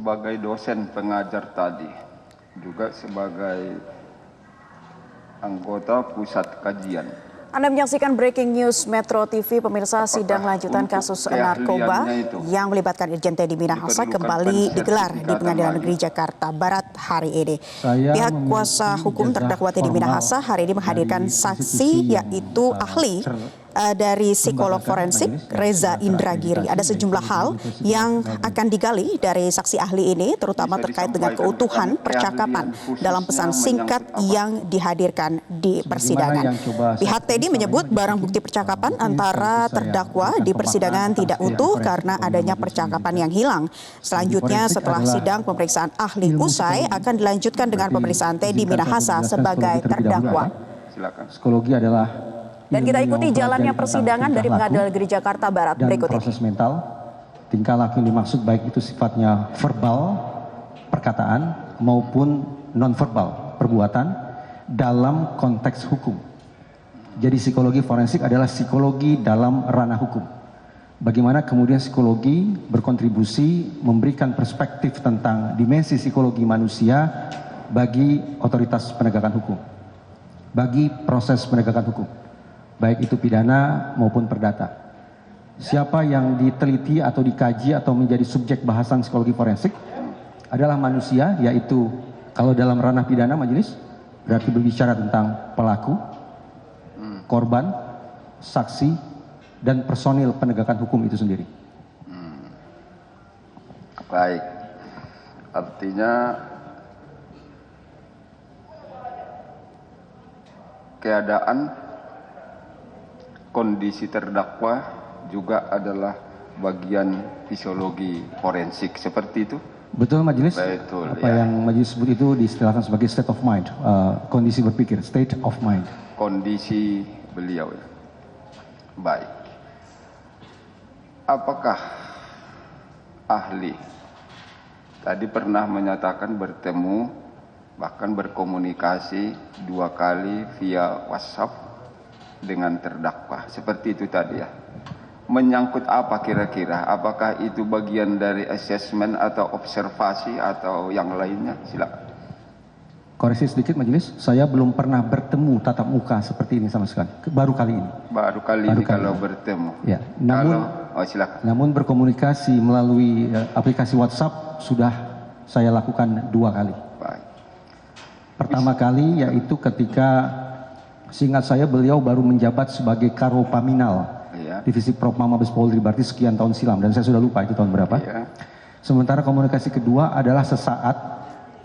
sebagai dosen pengajar tadi, juga sebagai anggota pusat kajian. Anda menyaksikan Breaking News Metro TV, pemirsa. Sidang lanjutan kasus narkoba yang melibatkan Irjen Teddy Minahasa kembali digelar di Pengadilan Negeri Jakarta Barat hari ini. Pihak kuasa hukum terdakwa Teddy Minahasa hari ini menghadirkan saksi, yaitu ahli dari psikolog forensik Reza Indragiri. Ada sejumlah hal yang akan digali dari saksi ahli ini, terutama terkait dengan keutuhan percakapan dalam pesan singkat yang dihadirkan di persidangan. Pihak Teddy menyebut barang bukti percakapan antara terdakwa di persidangan tidak utuh karena adanya percakapan yang hilang. Selanjutnya, setelah sidang pemeriksaan ahli usai, akan dilanjutkan dengan pemeriksaan Teddy Minahasa sebagai terdakwa. Psikologi adalah dan kita ikuti jalannya persidangan dari Pengadilan Negeri Jakarta Barat berikut ini. Proses mental, tingkah laku yang dimaksud baik itu sifatnya verbal, perkataan, maupun non-verbal, perbuatan, dalam konteks hukum. Jadi psikologi forensik adalah psikologi dalam ranah hukum. Bagaimana kemudian psikologi berkontribusi memberikan perspektif tentang dimensi psikologi manusia bagi otoritas penegakan hukum, bagi proses penegakan hukum, baik itu pidana maupun perdata. Siapa yang diteliti atau dikaji atau menjadi subjek bahasan psikologi forensik adalah manusia, yaitu kalau dalam ranah pidana majelis berarti berbicara tentang pelaku, korban, saksi, dan personil penegakan hukum itu sendiri. Baik, artinya keadaan kondisi terdakwa juga adalah bagian fisiologi forensik, seperti itu? Betul majelis. Betul, apa yang majelis sebut itu diistilahkan sebagai state of mind, kondisi berpikir, state of mind. Kondisi beliau ya. Baik. Apakah ahli tadi pernah menyatakan bertemu, bahkan berkomunikasi 2 kali via WhatsApp dengan terdakwa, seperti itu tadi ya? Menyangkut apa kira-kira? Apakah itu bagian dari asesmen atau observasi atau yang lainnya? Silakan. Koreksi sedikit majelis, saya belum pernah bertemu tatap muka seperti ini sama sekali. Baru kali ini. Baru kali ini kalau bertemu. Ya, namun silakan. Namun berkomunikasi melalui aplikasi WhatsApp sudah saya lakukan 2 kali. Baik. Pertama kali yaitu ketika seingat saya beliau baru menjabat sebagai Karo Paminal, Divisi Propam Mabes Polri, berarti sekian tahun silam, dan saya sudah lupa itu tahun berapa. Sementara komunikasi kedua adalah sesaat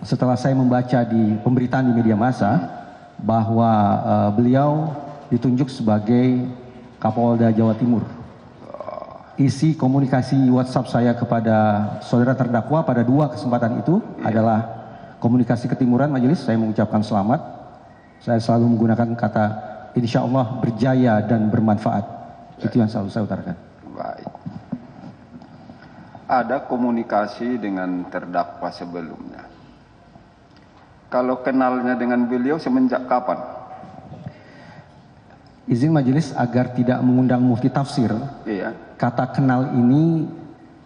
setelah saya membaca di pemberitaan di media massa bahwa beliau ditunjuk sebagai Kapolda Jawa Timur. Isi komunikasi WhatsApp saya kepada saudara terdakwa pada 2 kesempatan itu adalah komunikasi ketimuran majelis. Saya mengucapkan selamat. Saya selalu menggunakan kata insya Allah berjaya dan bermanfaat. Itu yang selalu saya utarakan. Baik. Ada komunikasi dengan terdakwa sebelumnya. Kalau kenalnya dengan beliau semenjak kapan? Izin majelis agar tidak mengundang mufti tafsir. Kata kenal ini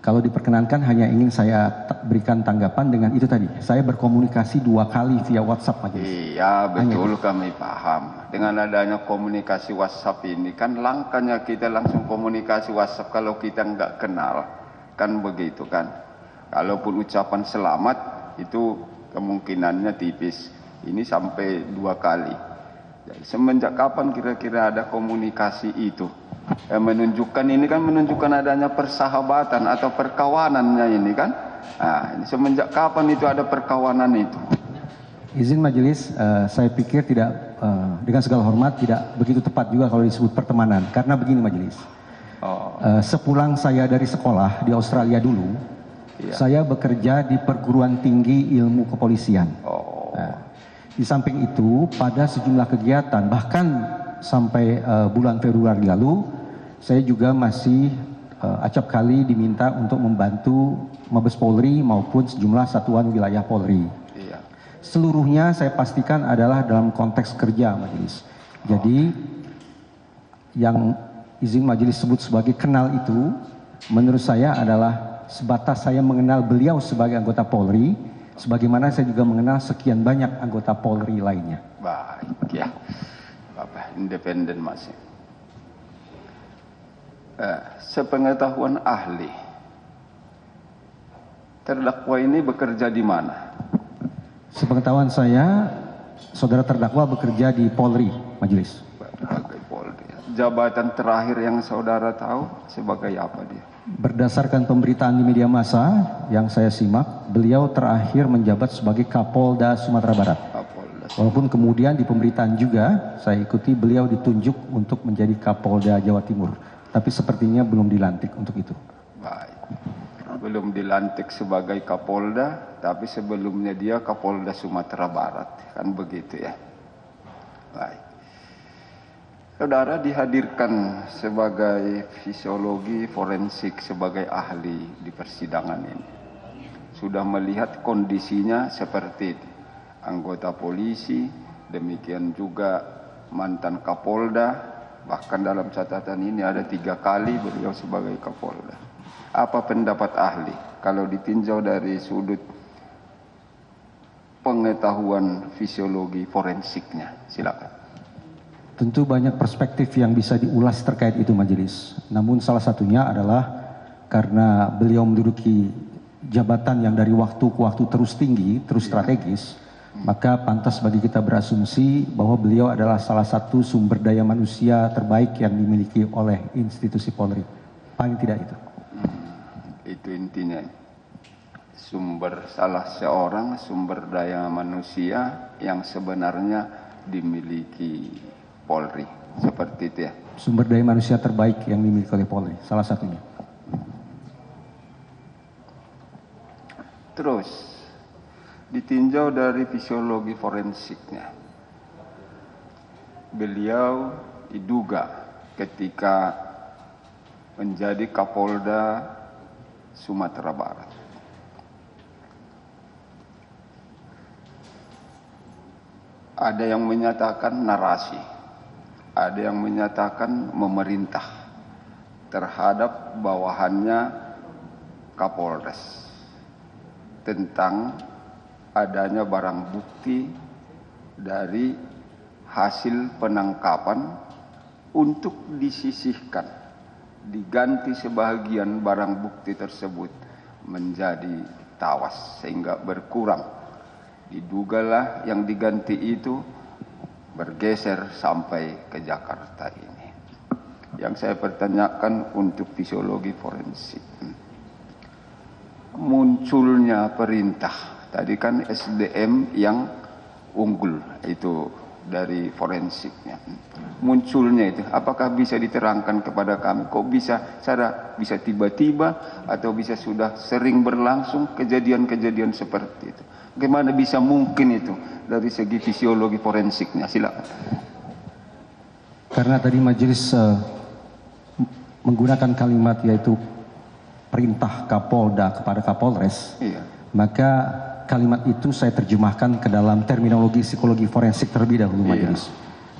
kalau diperkenankan hanya ingin saya berikan tanggapan dengan itu tadi. Saya berkomunikasi 2 kali via WhatsApp majelis. Iya betul, kami paham. Dengan adanya komunikasi WhatsApp ini kan langkahnya kita langsung komunikasi WhatsApp kalau kita nggak kenal. Kan begitu kan. Kalaupun ucapan selamat itu kemungkinannya tipis. Ini sampai 2 kali. Jadi, semenjak kapan kira-kira ada komunikasi itu? Menunjukkan ini kan menunjukkan adanya persahabatan atau perkawanannya ini kan. Nah, ini semenjak kapan itu ada perkawanan itu? Izin majelis, saya pikir tidak dengan segala hormat tidak begitu tepat juga kalau disebut pertemanan. Karena begini majelis, sepulang saya dari sekolah di Australia dulu, saya bekerja di perguruan tinggi ilmu kepolisian. Di samping itu pada sejumlah kegiatan bahkan sampai bulan Februari lalu saya juga masih acap kali diminta untuk membantu Mabes Polri maupun sejumlah satuan wilayah Polri. Seluruhnya saya pastikan adalah dalam konteks kerja majelis. Jadi yang izin majelis sebut sebagai kenal itu menurut saya adalah sebatas saya mengenal beliau sebagai anggota Polri, sebagaimana saya juga mengenal sekian banyak anggota Polri lainnya. Baik ya, Bapak independen masih. Sepengetahuan ahli, terdakwa ini bekerja di mana? Sepengetahuan saya, saudara terdakwa bekerja di Polri, Majelis. Sebagai Polri. Jabatan terakhir yang saudara tahu sebagai apa dia? Berdasarkan pemberitaan di media massa yang saya simak, beliau terakhir menjabat sebagai Kapolda Sumatera Barat. Kapolda. Walaupun kemudian di pemberitaan juga saya ikuti beliau ditunjuk untuk menjadi Kapolda Jawa Timur. Tapi sepertinya belum dilantik untuk itu. Baik. Belum dilantik sebagai Kapolda, tapi sebelumnya dia Kapolda Sumatera Barat. Kan begitu ya. Baik. Saudara dihadirkan sebagai fisiologi forensik, sebagai ahli di persidangan ini. Sudah melihat kondisinya seperti itu. Anggota polisi, demikian juga mantan Kapolda, bahkan dalam catatan ini ada 3 kali beliau sebagai Kapolda. Apa pendapat ahli kalau ditinjau dari sudut pengetahuan fisiologi forensiknya? Silakan. Tentu banyak perspektif yang bisa diulas terkait itu majelis. Namun salah satunya adalah karena beliau menduduki jabatan yang dari waktu ke waktu terus tinggi, terus strategis, maka pantas bagi kita berasumsi bahwa beliau adalah salah satu sumber daya manusia terbaik yang dimiliki oleh institusi Polri. Paling tidak itu. Itu intinya. Salah seorang sumber daya manusia yang sebenarnya dimiliki Polri. Seperti itu ya. Sumber daya manusia terbaik yang dimiliki oleh Polri, salah satunya. Terus ditinjau dari fisiologi forensiknya, beliau diduga ketika menjadi Kapolda Sumatera Barat ada yang menyatakan narasi, ada yang menyatakan memerintah terhadap bawahannya Kapolres tentang adanya barang bukti dari hasil penangkapan untuk disisihkan, diganti sebagian barang bukti tersebut menjadi tawas sehingga berkurang. Didugalah yang diganti itu bergeser sampai ke Jakarta ini. Yang saya pertanyakan untuk fisiologi forensik, munculnya perintah tadi kan SDM yang unggul itu dari forensiknya. Munculnya itu apakah bisa diterangkan kepada kami? Kok bisa tiba-tiba atau bisa sudah sering berlangsung kejadian-kejadian seperti itu? Bagaimana bisa mungkin itu dari segi fisiologi forensiknya? Silakan. Karena tadi majelis menggunakan kalimat yaitu perintah Kapolda kepada Kapolres, iya. Maka kalimat itu saya terjemahkan ke dalam terminologi psikologi forensik terlebih dahulu majelis.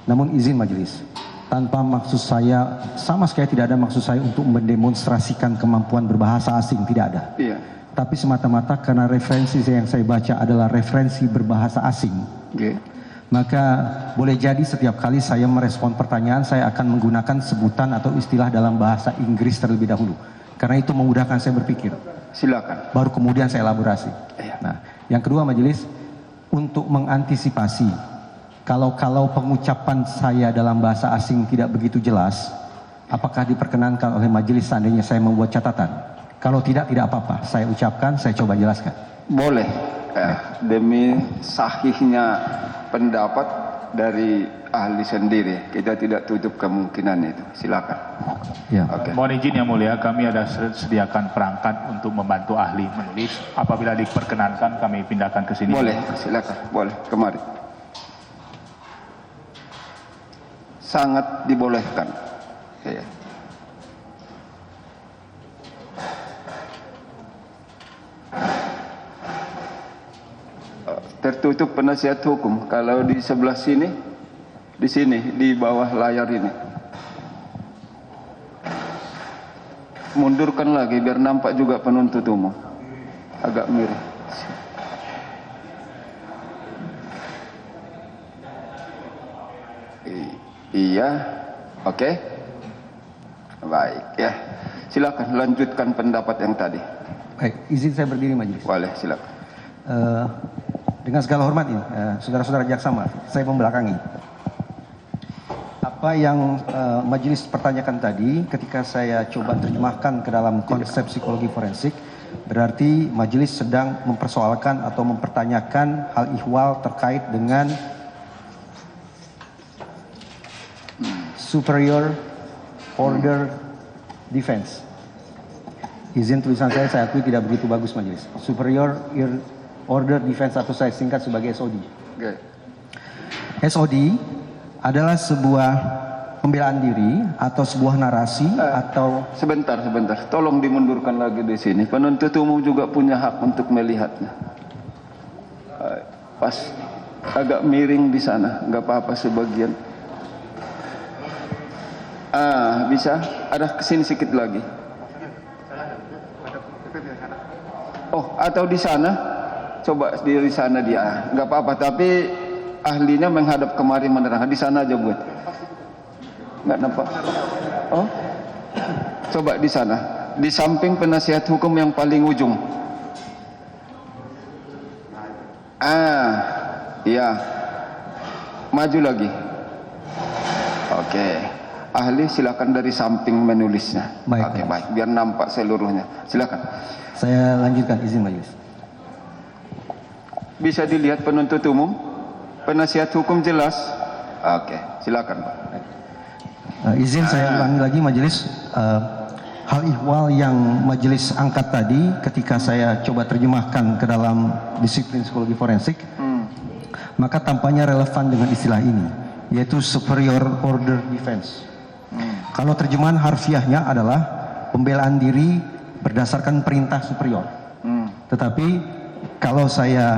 Namun izin majelis, tanpa maksud saya, sama sekali tidak ada maksud saya untuk mendemonstrasikan kemampuan berbahasa asing, tidak ada. Iya. Tapi semata-mata karena referensi yang saya baca adalah referensi berbahasa asing. Okay. Maka boleh jadi setiap kali saya merespon pertanyaan, saya akan menggunakan sebutan atau istilah dalam bahasa Inggris terlebih dahulu. Karena itu memudahkan saya berpikir. Silakan. Baru kemudian saya elaborasi. Iya. Nah, yang kedua majelis, untuk mengantisipasi kalau pengucapan saya dalam bahasa asing tidak begitu jelas, apakah diperkenankan oleh majelis seandainya saya membuat catatan? Kalau tidak apa-apa. Saya ucapkan, saya coba jelaskan. Boleh. Demi sahihnya pendapat dari ahli sendiri, kita tidak tutup kemungkinan itu. Silakan. Ya. Okay. Mohon izin yang mulia, kami ada sediakan perangkat untuk membantu ahli menulis. Apabila diperkenankan, kami pindahkan ke sini. Boleh, silakan. Boleh, kemari. Sangat dibolehkan. Ya. Tertutup penasihat hukum. Kalau di sebelah sini, di sini, di bawah layar ini. Mundurkan lagi biar nampak juga penuntut umum. Agak miring. Iya, oke. Baik, ya. Silakan lanjutkan pendapat yang tadi. Baik, izin saya berdiri majelis. Boleh, silakan. Dengan segala hormat ini, saudara-saudara jaksa, saya membelakangi. Apa yang majelis pertanyakan tadi, ketika saya coba terjemahkan ke dalam konsep psikologi forensik, berarti majelis sedang mempersoalkan atau mempertanyakan hal ihwal terkait dengan superior order defense. Izin tulisan saya akui tidak begitu bagus majelis. Superior order defense atau saya singkat sebagai SOD. Okay. SOD adalah sebuah pembelaan diri atau sebuah narasi atau... Sebentar. Tolong dimundurkan lagi di sini. Penuntut umum juga punya hak untuk melihatnya. Pas agak miring di sana, nggak apa-apa sebagian. Bisa? Ada kesini sedikit lagi. Oh, atau di sana? Coba di sana dia. Nggak apa-apa, tapi ahlinya menghadap kemari menerangkan. Di sana aja buat. Nggak nampak? Oh, coba di sana. Di samping penasihat hukum yang paling ujung. Iya. Maju lagi. Oke. Ahli silakan dari samping menulisnya. Baik, Oke, baik. Biar nampak seluruhnya. Silakan. Saya lanjutkan, izin majelis. Bisa dilihat penuntut umum? Penasihat hukum jelas? Oke, silakan Pak. Izin saya ulangi lagi majelis. Hal ihwal yang majelis angkat tadi ketika saya coba terjemahkan ke dalam disiplin psikologi forensik, maka tampaknya relevan dengan istilah ini, yaitu superior order defense. Kalau terjemahan harfiahnya adalah pembelaan diri berdasarkan perintah superior. Tetapi kalau saya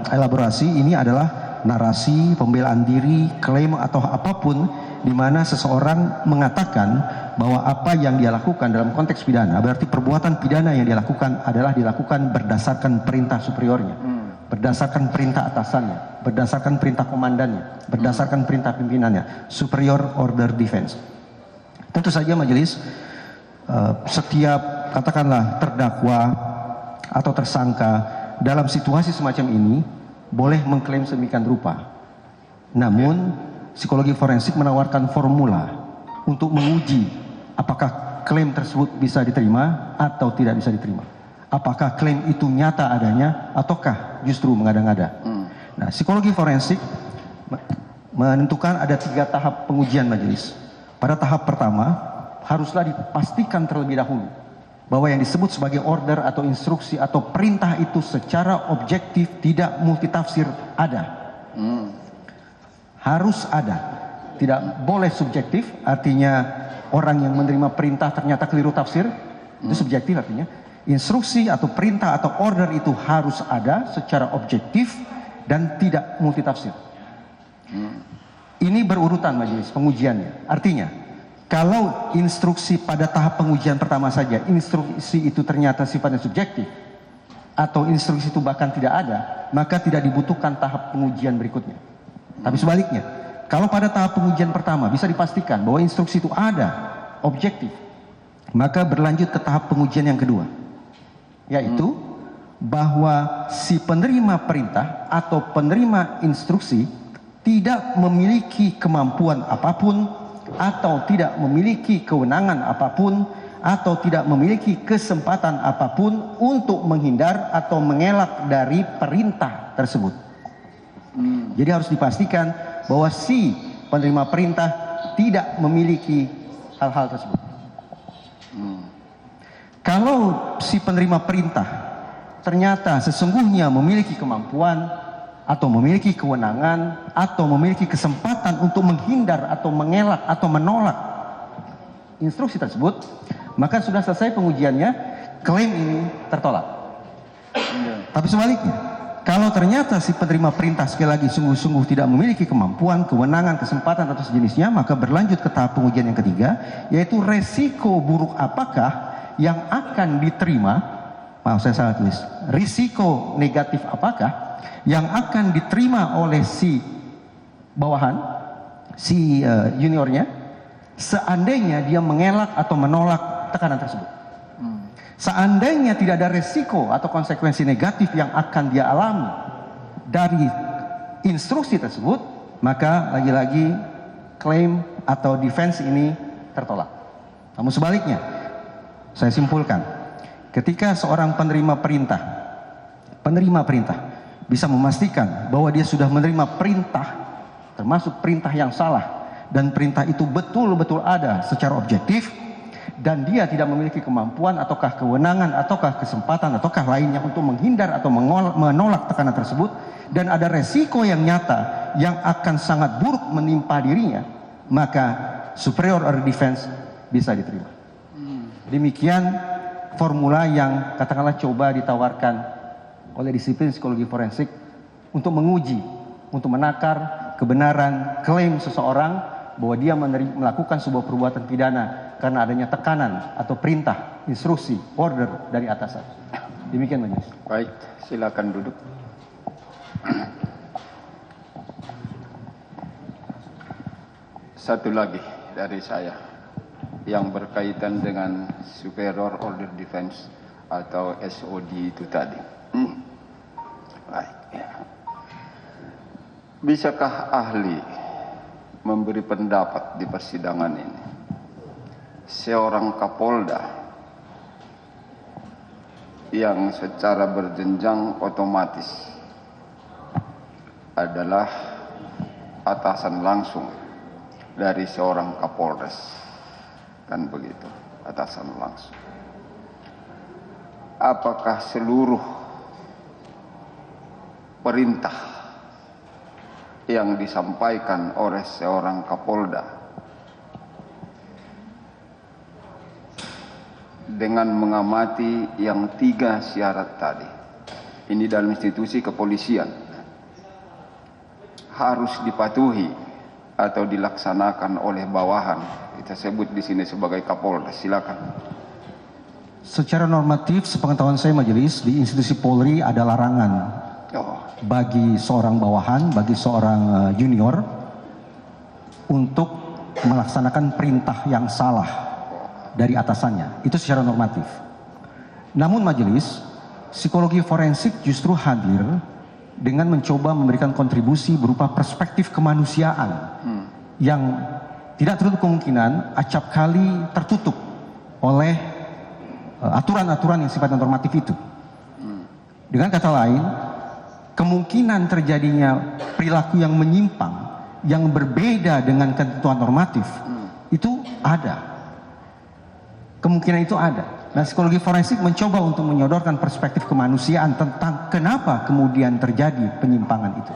elaborasi, ini adalah narasi, pembelaan diri, klaim atau apapun di mana seseorang mengatakan bahwa apa yang dia lakukan dalam konteks pidana, berarti perbuatan pidana yang dia lakukan adalah dilakukan berdasarkan perintah superiornya, berdasarkan perintah atasannya, berdasarkan perintah komandannya, berdasarkan perintah pimpinannya. Superior order defense. Tentu saja majelis, setiap katakanlah terdakwa atau tersangka dalam situasi semacam ini boleh mengklaim sedemikian rupa. Namun psikologi forensik menawarkan formula untuk menguji apakah klaim tersebut bisa diterima atau tidak bisa diterima. Apakah klaim itu nyata adanya ataukah justru mengada-ngada. Nah, psikologi forensik menentukan ada 3 tahap pengujian majelis. Pada tahap pertama haruslah dipastikan terlebih dahulu bahwa yang disebut sebagai order atau instruksi atau perintah itu secara objektif tidak multitafsir ada. Harus ada, tidak boleh subjektif, artinya orang yang menerima perintah ternyata keliru tafsir, itu subjektif artinya. Instruksi atau perintah atau order itu harus ada secara objektif dan tidak multitafsir. Ini berurutan majelis pengujiannya. Artinya, kalau instruksi pada tahap pengujian pertama saja, instruksi itu ternyata sifatnya subjektif, atau instruksi itu bahkan tidak ada, maka tidak dibutuhkan tahap pengujian berikutnya. Tapi sebaliknya, kalau pada tahap pengujian pertama bisa dipastikan bahwa instruksi itu ada, objektif, maka berlanjut ke tahap pengujian yang kedua, yaitu bahwa si penerima perintah atau penerima instruksi tidak memiliki kemampuan apapun atau tidak memiliki kewenangan apapun atau tidak memiliki kesempatan apapun untuk menghindar atau mengelak dari perintah tersebut. Jadi harus dipastikan bahwa si penerima perintah tidak memiliki hal-hal tersebut. Kalau si penerima perintah ternyata sesungguhnya memiliki kemampuan atau memiliki kewenangan atau memiliki kesempatan untuk menghindar atau mengelak atau menolak instruksi tersebut, maka sudah selesai pengujiannya, klaim ini tertolak. Tapi sebaliknya, kalau ternyata si penerima perintah sekali lagi sungguh-sungguh tidak memiliki kemampuan, kewenangan, kesempatan atau sejenisnya, maka berlanjut ke tahap pengujian yang ketiga, yaitu resiko buruk apakah yang akan diterima, maaf saya salah tulis, risiko negatif apakah yang akan diterima oleh si bawahan, si juniornya, seandainya dia mengelak atau menolak tekanan tersebut. Seandainya tidak ada resiko atau konsekuensi negatif yang akan dia alami dari instruksi tersebut, maka lagi-lagi klaim atau defense ini tertolak. Namun sebaliknya, saya simpulkan, ketika seorang penerima perintah bisa memastikan bahwa dia sudah menerima perintah, termasuk perintah yang salah, dan perintah itu betul-betul ada secara objektif, dan dia tidak memiliki kemampuan ataukah kewenangan ataukah kesempatan ataukah lainnya untuk menghindar atau menolak tekanan tersebut, dan ada resiko yang nyata yang akan sangat buruk menimpa dirinya, maka superior order defense bisa diterima. Demikian formula yang katakanlah coba ditawarkan oleh disiplin psikologi forensik untuk menguji, untuk menakar kebenaran klaim seseorang bahwa dia melakukan sebuah perbuatan pidana karena adanya tekanan atau perintah, instruksi, order dari atasan. Demikian Majelis. Baik, silakan duduk. Satu lagi dari saya yang berkaitan dengan superior order defense atau SOD itu tadi. Baik. Bisakah ahli memberi pendapat di persidangan ini? Seorang Kapolda yang secara berjenjang otomatis adalah atasan langsung dari seorang Kapolres, kan begitu, atasan langsung. Apakah seluruh perintah yang disampaikan oleh seorang Kapolda dengan mengamati yang 3 syarat tadi, ini dalam institusi kepolisian, harus dipatuhi atau dilaksanakan oleh bawahan, kita sebut di sini sebagai Kapolda? Silakan. Secara normatif, sepengetahuan saya Majelis, di institusi Polri ada larangan bagi seorang bawahan, bagi seorang junior untuk melaksanakan perintah yang salah dari atasannya. Itu secara normatif. Namun Majelis, psikologi forensik justru hadir dengan mencoba memberikan kontribusi berupa perspektif kemanusiaan yang tidak tertutup kemungkinan acap kali tertutup oleh aturan-aturan yang sifatnya normatif itu. Dengan kata lain, kemungkinan terjadinya perilaku yang menyimpang, yang berbeda dengan ketentuan normatif, itu ada. Kemungkinan itu ada. Nah, psikologi forensik mencoba untuk menyodorkan perspektif kemanusiaan tentang kenapa kemudian terjadi penyimpangan itu.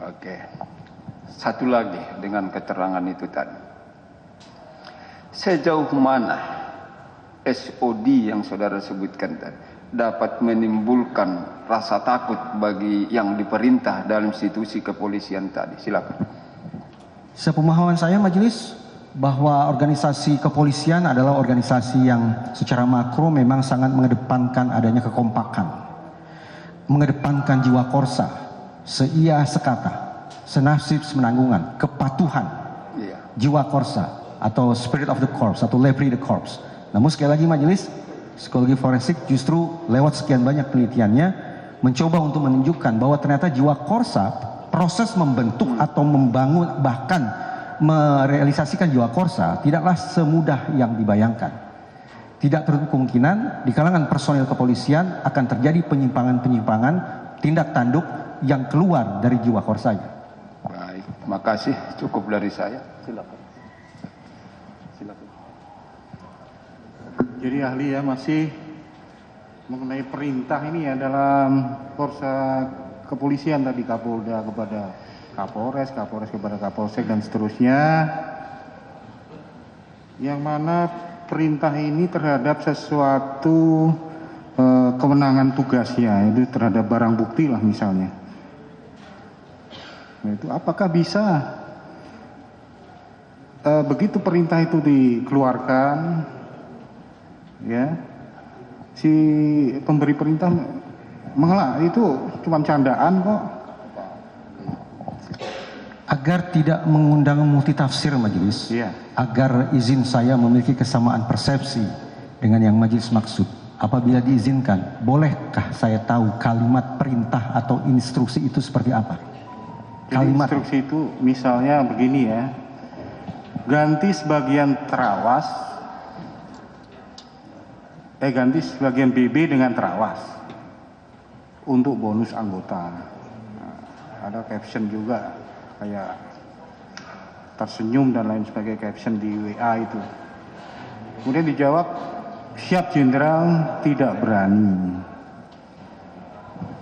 Oke. Satu lagi dengan keterangan itu tadi. Sejauh mana SOD yang saudara sebutkan tadi dapat menimbulkan rasa takut bagi yang diperintah dalam institusi kepolisian tadi? Silakan. Sepemahaman saya Majelis, bahwa organisasi kepolisian adalah organisasi yang secara makro memang sangat mengedepankan adanya kekompakan, mengedepankan jiwa korsa, seia sekata, senasib semenanggungan, kepatuhan, jiwa korsa atau spirit of the corps atau lebri the corps. Namun sekali lagi Majelis, psikologi forensik justru lewat sekian banyak penelitiannya mencoba untuk menunjukkan bahwa ternyata jiwa korsa, proses membentuk atau membangun bahkan merealisasikan jiwa korsa tidaklah semudah yang dibayangkan. Tidak tertutup kemungkinan di kalangan personil kepolisian akan terjadi penyimpangan-penyimpangan, tindak tanduk yang keluar dari jiwa korsanya. Baik, makasih, cukup dari saya. Silakan. Silakan. Jadi ahli ya masih mengenai perintah ini ya dalam korsa kepolisian tadi, Kapolda kepada Kapolres, Kapolres kepada Kapolsek dan seterusnya, yang mana perintah ini terhadap sesuatu kewenangan tugasnya, itu terhadap barang bukti lah misalnya. Nah, itu apakah bisa begitu perintah itu dikeluarkan ya, si pemberi perintah mengelak, itu cuma candaan kok. Agar tidak mengundang multitafsir majelis, agar izin saya memiliki kesamaan persepsi dengan yang majelis maksud, apabila diizinkan, bolehkah saya tahu kalimat perintah atau instruksi itu seperti apa? Kalimat instruksi itu misalnya begini ya, ganti sebagian terawas, ganti sebagian BB dengan terawas untuk bonus anggota. Nah, ada caption juga kayak tersenyum dan lain sebagainya, caption di WA itu. Kemudian dijawab, siap jenderal, tidak berani.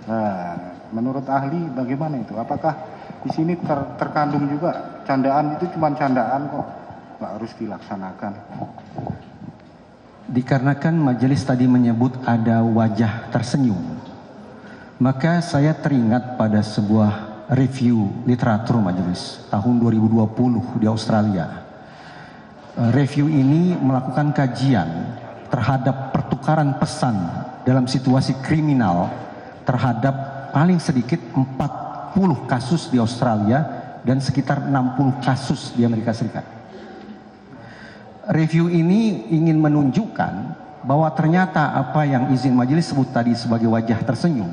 Nah, menurut ahli bagaimana itu? Apakah di sini terkandung juga candaan? Itu cuma candaan kok, nggak harus dilaksanakan. Dikarenakan majelis tadi menyebut ada wajah tersenyum, maka saya teringat pada sebuah review literatur majelis tahun 2020 di Australia. Review ini melakukan kajian terhadap pertukaran pesan dalam situasi kriminal terhadap paling sedikit 40 kasus di Australia dan sekitar 60 kasus di Amerika Serikat. Review ini ingin menunjukkan bahwa ternyata apa yang izin majelis sebut tadi sebagai wajah tersenyum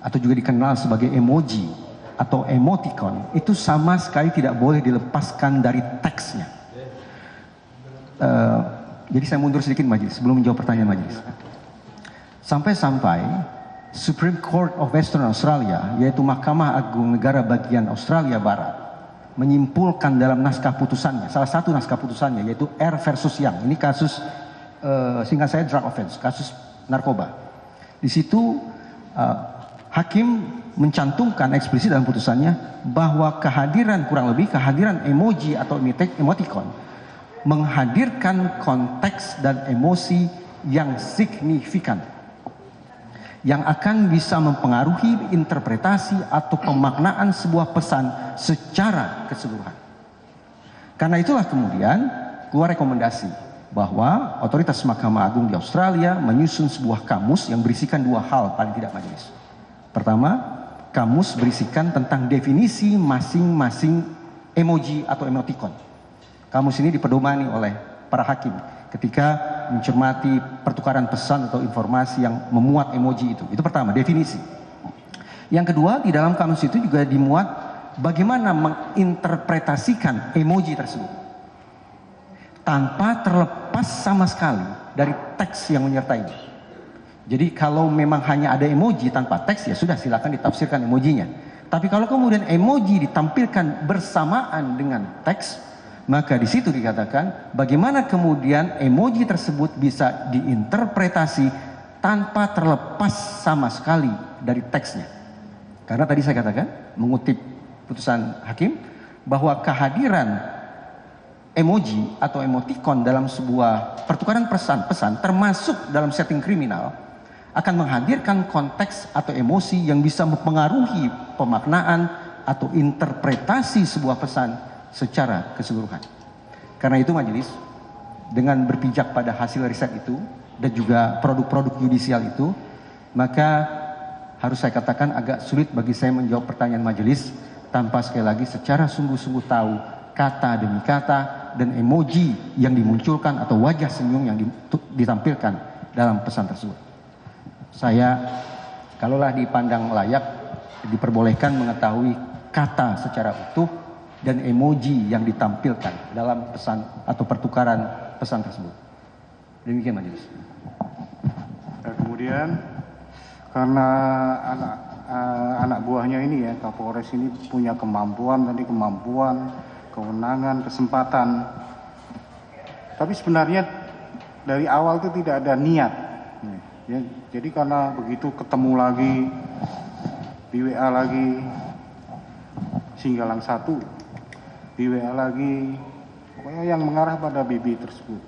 atau juga dikenal sebagai emoji atau emoticon itu sama sekali tidak boleh dilepaskan dari teksnya. Jadi saya mundur sedikit majelis sebelum menjawab pertanyaan majelis. Sampai-sampai Supreme Court of Western Australia, yaitu Mahkamah Agung Negara Bagian Australia Barat, menyimpulkan dalam naskah putusannya, salah satu naskah putusannya yaitu R versus Young. Ini kasus singkat saya drug offense, kasus narkoba. Di situ hakim mencantumkan eksplisit dalam putusannya bahwa kehadiran, kurang lebih kehadiran emoji atau emoticon menghadirkan konteks dan emosi yang signifikan yang akan bisa mempengaruhi interpretasi atau pemaknaan sebuah pesan secara keseluruhan. Karena itulah kemudian keluar rekomendasi bahwa otoritas Mahkamah Agung di Australia menyusun sebuah kamus yang berisikan dua hal paling tidak majelis. Pertama, kamus berisikan tentang definisi masing-masing emoji atau emoticon. Kamus ini dipedomani oleh para hakim ketika mencermati pertukaran pesan atau informasi yang memuat emoji itu. Itu pertama, definisi. Yang kedua, di dalam kamus itu juga dimuat bagaimana menginterpretasikan emoji tersebut tanpa terlepas sama sekali dari teks yang menyertainya. Jadi kalau memang hanya ada emoji tanpa teks, ya sudah silakan ditafsirkan emojinya. Tapi kalau kemudian emoji ditampilkan bersamaan dengan teks, maka di situ dikatakan bagaimana kemudian emoji tersebut bisa diinterpretasi tanpa terlepas sama sekali dari teksnya. Karena tadi saya katakan, mengutip putusan hakim, bahwa kehadiran emoji atau emoticon dalam sebuah pertukaran pesan termasuk dalam setting kriminal akan menghadirkan konteks atau emosi yang bisa mempengaruhi pemaknaan atau interpretasi sebuah pesan secara keseluruhan. Karena itu majelis, dengan berpijak pada hasil riset itu dan juga produk-produk yudisial itu, maka harus saya katakan agak sulit bagi saya menjawab pertanyaan majelis tanpa sekali lagi secara sungguh-sungguh tahu kata demi kata dan emoji yang dimunculkan atau wajah senyum yang ditampilkan dalam pesan tersebut. Saya, kalaulah dipandang layak, diperbolehkan mengetahui kata secara utuh dan emoji yang ditampilkan dalam pesan atau pertukaran pesan tersebut. Demikian majelis. Dan kemudian karena anak buahnya ini ya, Kapolres ini punya kemampuan, kewenangan, kesempatan. Tapi sebenarnya dari awal itu tidak ada niat. Ya, jadi karena begitu ketemu lagi, di WA lagi, Singgalang 1, di WA lagi, pokoknya yang mengarah pada BB tersebut.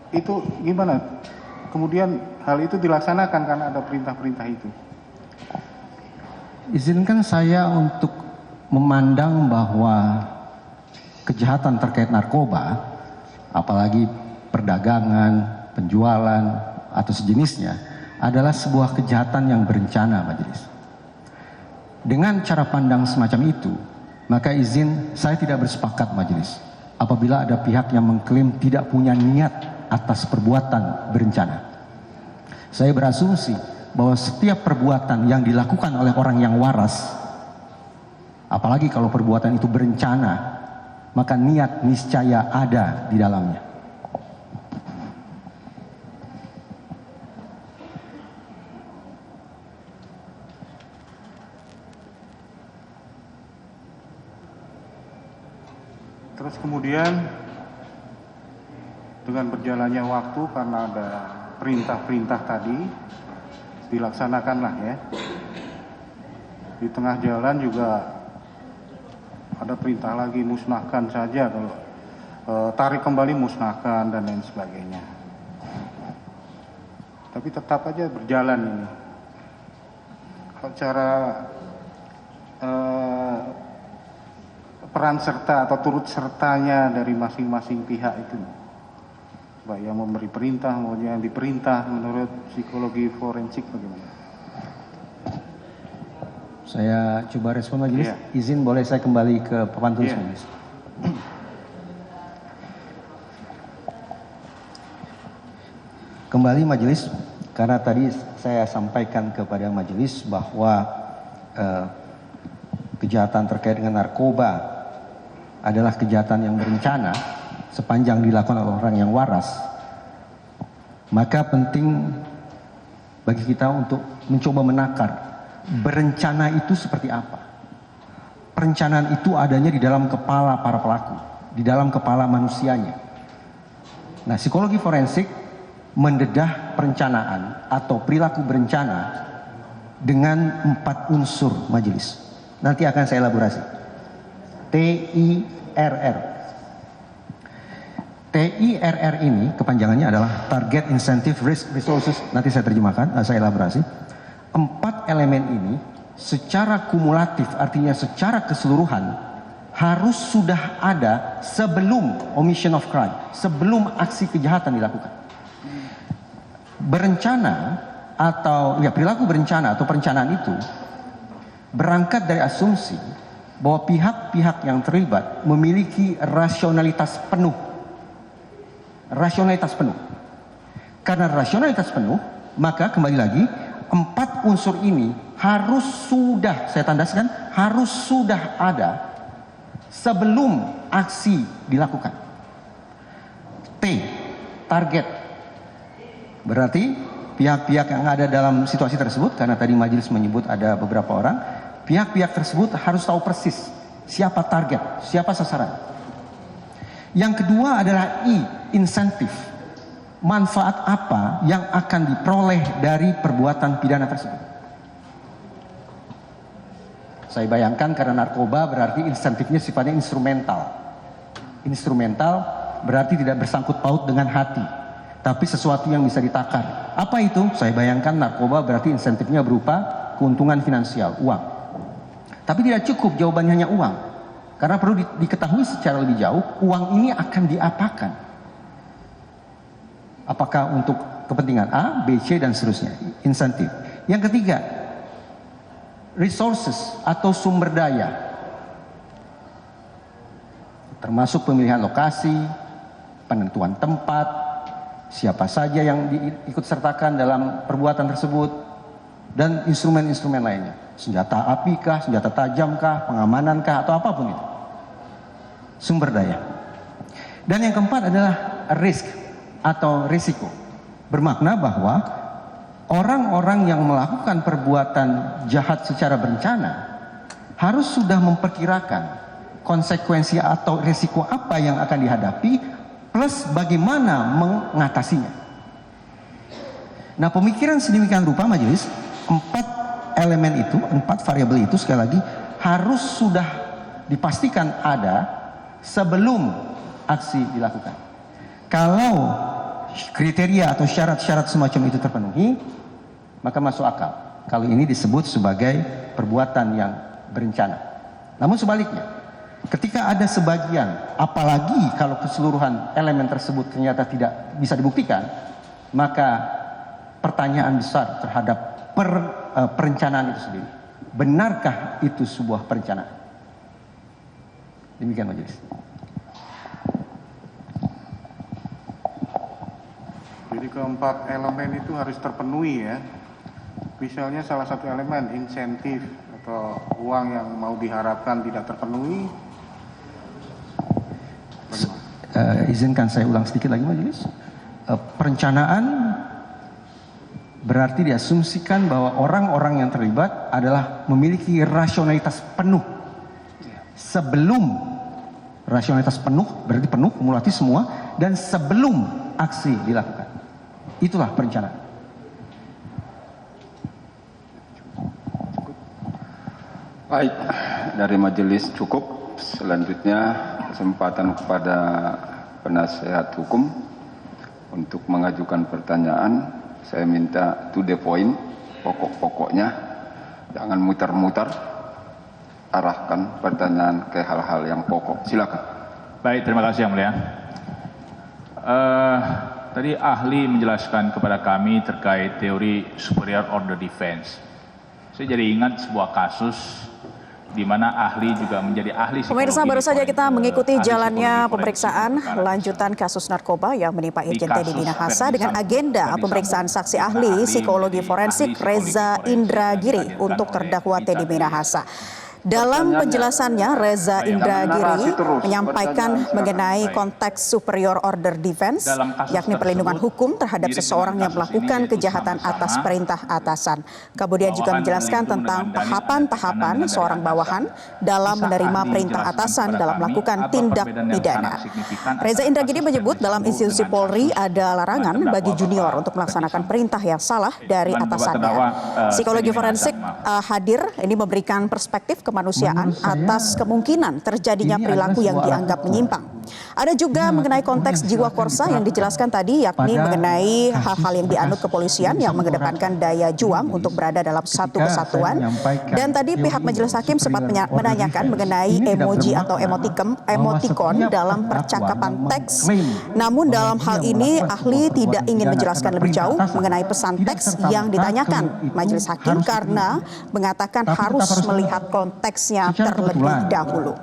Itu gimana? Kemudian hal itu dilaksanakan karena ada perintah-perintah itu. Izinkan saya untuk memandang bahwa kejahatan terkait narkoba apalagi perdagangan, penjualan, atau sejenisnya, adalah sebuah kejahatan yang berencana, majelis. Dengan cara pandang semacam itu, maka izin saya tidak bersepakat, majelis, apabila ada pihak yang mengklaim tidak punya niat atas perbuatan berencana. Saya berasumsi bahwa setiap perbuatan yang dilakukan oleh orang yang waras, apalagi kalau perbuatan itu berencana, maka niat niscaya ada di dalamnya. Terus kemudian dengan berjalannya waktu karena ada perintah-perintah tadi dilaksanakanlah ya. Di tengah jalan juga ada perintah lagi, musnahkan saja, kalau tarik kembali musnahkan dan lain sebagainya. Tapi tetap aja berjalan ini. Cara peran serta atau turut sertanya dari masing-masing pihak itu, baik yang memberi perintah maupun yang diperintah, menurut psikologi forensik bagaimana? Saya coba respon, majelis. Yeah. Izin boleh saya kembali ke papan tulis, majelis. Kembali, majelis, karena tadi saya sampaikan kepada majelis bahwa kejahatan terkait dengan narkoba adalah kejahatan yang berencana sepanjang dilakukan oleh orang yang waras. Maka penting bagi kita untuk mencoba menakar berencana itu seperti apa. Perencanaan itu adanya di dalam kepala para pelaku, di dalam kepala manusianya. Nah, psikologi forensik mendedah perencanaan atau perilaku berencana dengan 4 unsur, majelis. Nanti akan saya elaborasi. TIRR. TIRR ini kepanjangannya adalah Target Incentive Risk Resources. Nanti saya terjemahkan, saya elaborasi. 4 elemen ini secara kumulatif, artinya secara keseluruhan, harus sudah ada sebelum omission of crime, sebelum aksi kejahatan dilakukan. Berencana atau ya perilaku berencana atau perencanaan itu berangkat dari asumsi bahwa pihak-pihak yang terlibat memiliki rasionalitas penuh. Rasionalitas penuh. Karena rasionalitas penuh, maka kembali lagi 4 unsur ini harus sudah, saya tandaskan, harus sudah ada sebelum aksi dilakukan. T, target. Berarti pihak-pihak yang ada dalam situasi tersebut, karena tadi majelis menyebut ada beberapa orang, pihak-pihak tersebut harus tahu persis siapa target, siapa sasaran. Yang kedua adalah I, insentif. Manfaat apa yang akan diperoleh dari perbuatan pidana tersebut. Saya bayangkan karena narkoba berarti insentifnya sifatnya instrumental. Instrumental berarti tidak bersangkut paut dengan hati, tapi sesuatu yang bisa ditakar. Apa itu? Saya bayangkan narkoba berarti insentifnya berupa keuntungan finansial, uang. Tapi tidak cukup jawabannya hanya uang. Karena perlu diketahui secara lebih jauh, uang ini akan diapakan. Apakah untuk kepentingan A, B, C, dan seterusnya. Insentif. Yang ketiga, resources atau sumber daya. Termasuk pemilihan lokasi, penentuan tempat, siapa saja yang diikut sertakan dalam perbuatan tersebut, dan instrumen-instrumen lainnya. Senjata api kah, senjata tajam kah, pengamanan kah, atau apapun itu. Sumber daya. Dan yang keempat adalah risk atau risiko. Bermakna bahwa orang-orang yang melakukan perbuatan jahat secara berencana harus sudah memperkirakan konsekuensi atau risiko apa yang akan dihadapi, plus bagaimana mengatasinya. Nah, pemikiran sedemikian rupa, majelis, 4 elemen itu, 4 variabel itu sekali lagi harus sudah dipastikan ada sebelum aksi dilakukan. Kalau kriteria atau syarat-syarat semacam itu terpenuhi, maka masuk akal. Kalau ini disebut sebagai perbuatan yang berencana. Namun sebaliknya, Ketika ada sebagian, apalagi kalau keseluruhan elemen tersebut ternyata tidak bisa dibuktikan, maka pertanyaan besar terhadap perencanaan itu sendiri. Benarkah itu sebuah perencanaan? Demikian majelis. Jadi keempat elemen itu harus terpenuhi ya. Misalnya salah satu elemen insentif atau uang yang mau diharapkan tidak terpenuhi. Izinkan saya ulang sedikit lagi majelis. Perencanaan berarti diasumsikan bahwa orang-orang yang terlibat adalah memiliki rasionalitas penuh. Sebelum rasionalitas penuh, berarti penuh, kumulatif semua, dan sebelum aksi dilakukan. Itulah perencanaan. Baik, dari majelis cukup. Selanjutnya kesempatan kepada penasehat hukum untuk mengajukan pertanyaan. Saya minta to the point, pokok-pokoknya, jangan muter-muter, arahkan pertanyaan ke hal-hal yang pokok. Silakan. Baik, terima kasih Yang Mulia. Tadi ahli menjelaskan kepada kami terkait teori superior order defense. Saya jadi ingat sebuah kasus di mana ahli juga menjadi ahli psikologi. Pemirsa, baru saja kita mengikuti jalannya pemeriksaan lanjutan kasus narkoba yang menimpa Irjen Teddy Minahasa dengan agenda pemeriksaan saksi ahli psikologi forensik Reza Indragiri untuk terdakwa Teddy Minahasa. Dalam penjelasannya, Reza Indragiri menyampaikan mengenai konteks superior order defense, yakni perlindungan hukum terhadap seseorang yang melakukan kejahatan atas perintah atasan. Kemudian juga menjelaskan tentang tahapan-tahapan seorang bawahan dalam menerima perintah atasan dalam melakukan tindak pidana. Reza Indragiri menyebut dalam institusi Polri ada larangan bagi junior untuk melaksanakan perintah yang salah dari atasannya. Psikologi forensik hadir ini memberikan perspektif kemanusiaan atas kemungkinan terjadinya perilaku yang dianggap menyimpang. Ada juga mengenai konteks jiwa korsa yang dijelaskan tadi, yakni mengenai hal-hal yang dianut kepolisian yang mengedepankan daya juang untuk berada dalam satu kesatuan. Dan tadi pihak majelis hakim sempat menanyakan mengenai emoji atau emoticon dalam percakapan teks. Namun dalam hal ini ahli tidak ingin menjelaskan lebih jauh mengenai pesan teks yang ditanyakan majelis hakim karena mengatakan harus melihat konteksnya terlebih dahulu.